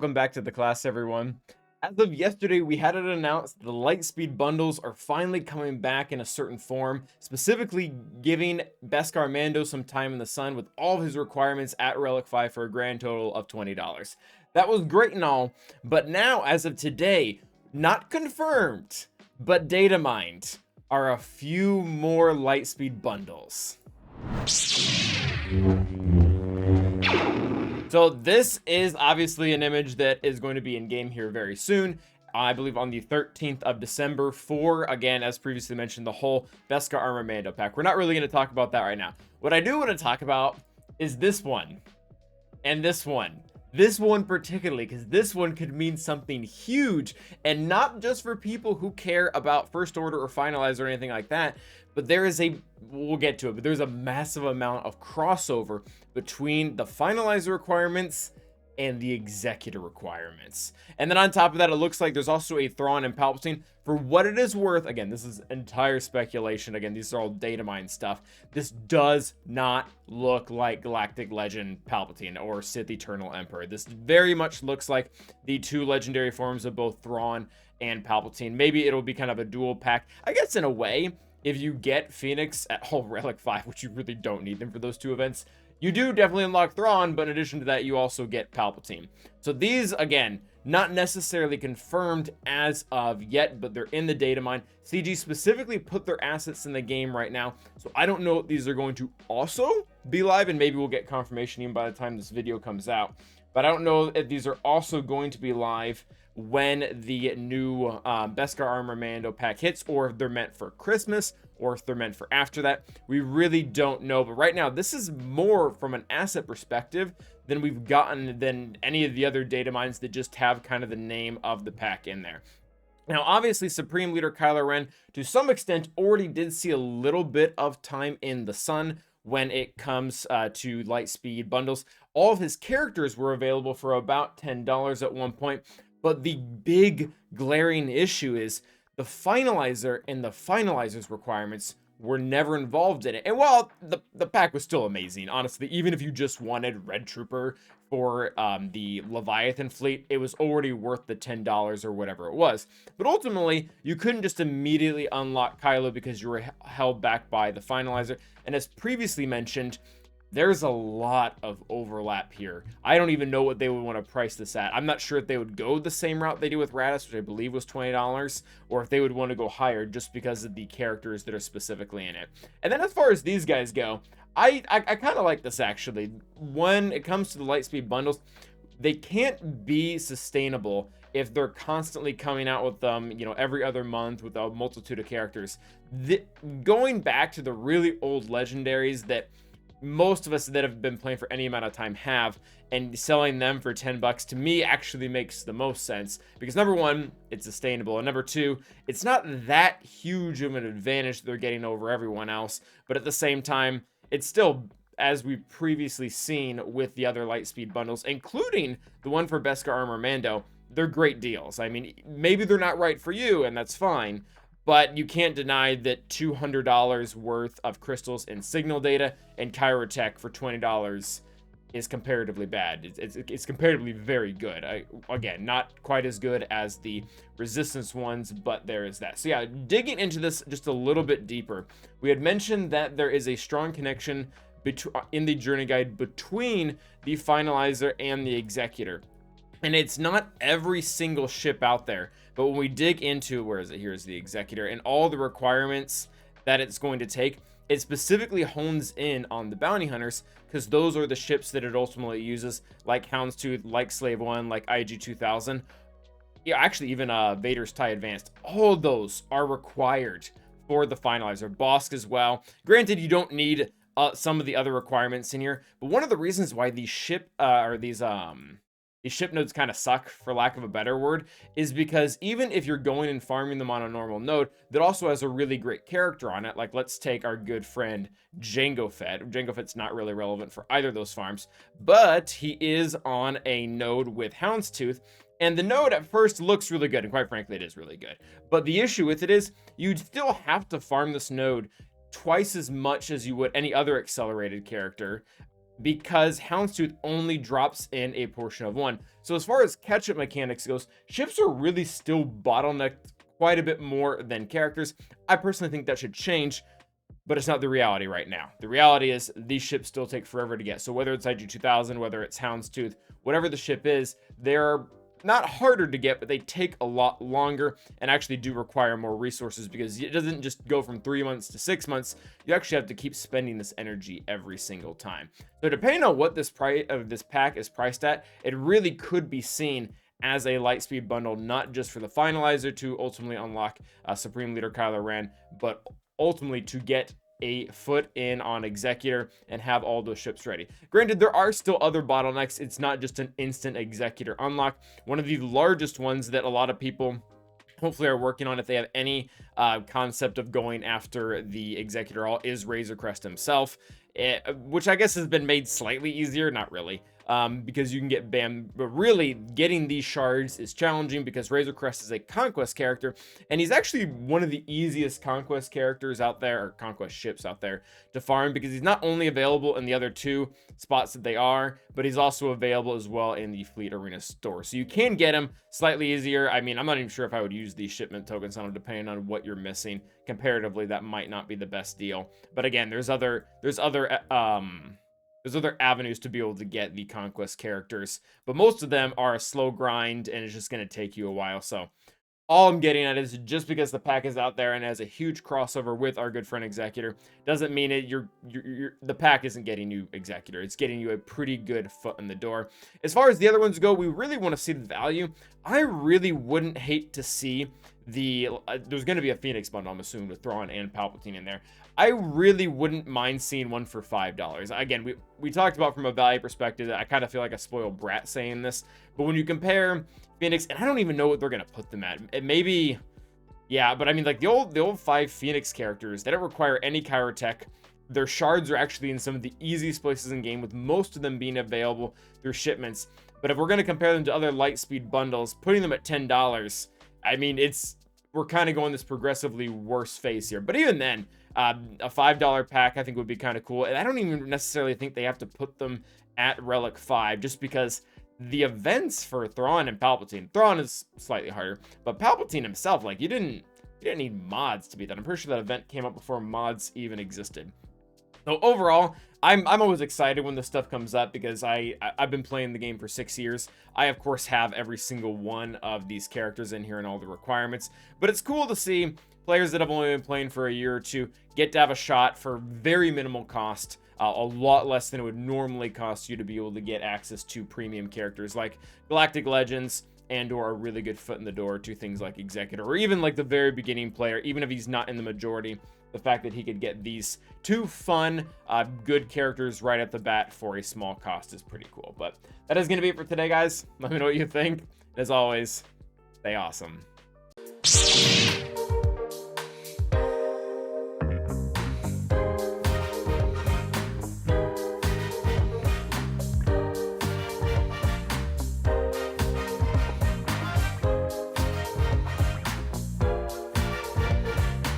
Welcome back to the class, everyone. As of yesterday, we had it announced the Lightspeed bundles are finally coming back in a certain form, specifically giving Beskar Mando some time in the sun with all of his requirements at Relic 5 for a grand total of $20. That was great and all, but now, as of today, not confirmed, but data mined, are a few more Lightspeed bundles. So this is obviously an image that is going to be in game here very soon. I believe on the 13th of December for, again, as previously mentioned, the whole Beskar Armor Mando pack. We're not really going to talk about that right now. What I do want to talk about is this one and this one. This one particularly, because this one could mean something huge, and not just for people who care about First Order or Finalizer or anything like that, but there is we'll get to it, but there's a massive amount of crossover between the Finalizer requirements and the Executor requirements. And then on top of that, it looks like there's also a Thrawn and Palpatine. For what it is worth, again, this is entire speculation. Again, these are all data mine stuff. This does not look like Galactic Legend Palpatine or Sith Eternal Emperor. This very much looks like the two legendary forms of both Thrawn and Palpatine. Maybe it'll be kind of a dual pack. I guess in a way, if you get Phoenix at Relic 5, which you really don't need them for those two events, you do definitely unlock Thrawn, but in addition to that, you also get Palpatine. So these, again, not necessarily confirmed as of yet, but they're in the data mine. CG specifically put their assets in the game right now, so I don't know if these are going to also be live, and maybe we'll get confirmation even by the time this video comes out. But I don't know if these are also going to be live when the new Beskar Armor Mando pack hits, or if they're meant for Christmas, or if they're meant for after that. We really don't know, but right now this is more from an asset perspective than we've gotten than any of the other data mines that just have kind of the name of the pack in there. Now, obviously, Supreme Leader Kylo Ren, to some extent, already did see a little bit of time in the sun when it comes to Lightspeed bundles. All of his characters were available for about $10 at one point, but the big glaring issue is the Finalizer and the Finalizer's requirements were never involved in it. And while the pack was still amazing, honestly, even if you just wanted Red Trooper for the Leviathan fleet, it was already worth the $10 or whatever it was. But ultimately, you couldn't just immediately unlock Kylo because you were held back by the Finalizer. And as previously mentioned, there's a lot of overlap here. I don't even know what they would want to price this at. I'm not sure if they would go the same route they do with Radis, which I believe was $20, or if they would want to go higher just because of the characters that are specifically in it. And then as far as these guys go, I kind of like this actually. When it comes to the Lightspeed bundles, they can't be sustainable if they're constantly coming out with them, every other month with a multitude of characters. Going back to the really old legendaries that most of us that have been playing for any amount of time have, and selling them for $10 to me actually makes the most sense, because number one, it's sustainable, and number two, it's not that huge of an advantage they're getting over everyone else, but at the same time, it's still, as we've previously seen with the other Lightspeed bundles, including the one for Beskar Armor Mando, they're great deals. I mean, maybe they're not right for you, and that's fine, but you can't deny that $200 worth of crystals and signal data and Kyrotech for $20 is comparatively bad. It's comparatively very good. Again, not quite as good as the resistance ones, but there is that. So yeah, digging into this just a little bit deeper, we had mentioned that there is a strong connection in the journey guide between the Finalizer and the Executor. And it's not every single ship out there, but when we dig into, where is it? Here's the Executor, and all the requirements that it's going to take, it specifically hones in on the bounty hunters, because those are the ships that it ultimately uses, like Houndstooth, like Slave One, like IG-2000. Yeah, actually even Vader's TIE Advanced. All of those are required for the Finalizer. Bosk as well. Granted, you don't need some of the other requirements in here, but one of the reasons why these ship nodes kind of suck, for lack of a better word, is because even if you're going and farming them on a normal node that also has a really great character on it, like let's take our good friend Jango Fett. Jango Fett's not really relevant for either of those farms, but he is on a node with Houndstooth, and the node at first looks really good, and quite frankly it is really good, but the issue with it is you'd still have to farm this node twice as much as you would any other accelerated character because Houndstooth only drops in a portion of 1. So as far as catch-up mechanics goes, ships are really still bottlenecked quite a bit more than characters. I personally think that should change, but it's not the reality right now. The reality is these ships still take forever to get. So whether it's IG-2000, whether it's Houndstooth, whatever the ship is, they're not harder to get, but they take a lot longer and actually do require more resources, because it doesn't just go from 3 months to 6 months. You actually have to keep spending this energy every single time. So depending on what this price of this pack is priced at, it really could be seen as a Lightspeed bundle, not just for the Finalizer to ultimately unlock Supreme Leader Kylo Ren, but ultimately to get a foot in on Executor and have all those ships ready. Granted, there are still other bottlenecks. It's not just an instant Executor unlock. One of the largest ones that a lot of people hopefully are working on, if they have any concept of going after the Executor all, is Razor Crest himself, which I guess has been made slightly easier. Not really. Because you can get bam, but really getting these shards is challenging because Razor Crest is a conquest character, and he's actually one of the easiest conquest characters out there, or conquest ships out there, to farm, because he's not only available in the other 2 spots that they are, but he's also available as well in the Fleet Arena store. So you can get him slightly easier. I mean, I'm not even sure if I would use these shipment tokens on him, depending on what you're missing. Comparatively, that might not be the best deal. But again, there's other avenues to be able to get the conquest characters, but most of them are a slow grind and it's just going to take you a while. So all I'm getting at is, just because the pack is out there and has a huge crossover with our good friend Executor, doesn't mean it the pack isn't getting you Executor. It's getting you a pretty good foot in the door. As far as the other ones go, we really want to see the value. I really wouldn't hate to see there's going to be a Phoenix bundle, I'm assuming, with Thrawn and Palpatine in there. I really wouldn't mind seeing one for $5. Again, we talked about from a value perspective. I kind of feel like a spoiled brat saying this, but when you compare Phoenix, and I don't even know what they're going to put them at. It maybe, yeah, but I mean, like the old 5 Phoenix characters, they don't require any chirotech. Their shards are actually in some of the easiest places in game, with most of them being available through shipments. But if we're going to compare them to other Lightspeed bundles, putting them at $10, I mean, we're kind of going this progressively worse phase here. But even then, a $5 pack I think would be kind of cool. And I don't even necessarily think they have to put them at Relic 5, just because the events for Thrawn and Palpatine, Thrawn is slightly harder, but Palpatine himself, like, you didn't need mods to beat that. I'm pretty sure that event came up before mods even existed. So overall, I'm always excited when this stuff comes up, because I've been playing the game for 6 years. I, of course, have every single one of these characters in here and all the requirements, but it's cool to see players that have only been playing for a year or 2 get to have a shot for very minimal cost, a lot less than it would normally cost you to be able to get access to premium characters like Galactic Legends, and/or a really good foot in the door to things like Executor, or even like the very beginning player, even if he's not in the majority. The fact that he could get these 2 fun, good characters right at the bat for a small cost is pretty cool. But that is going to be it for today, guys. Let me know what you think. As always, stay awesome.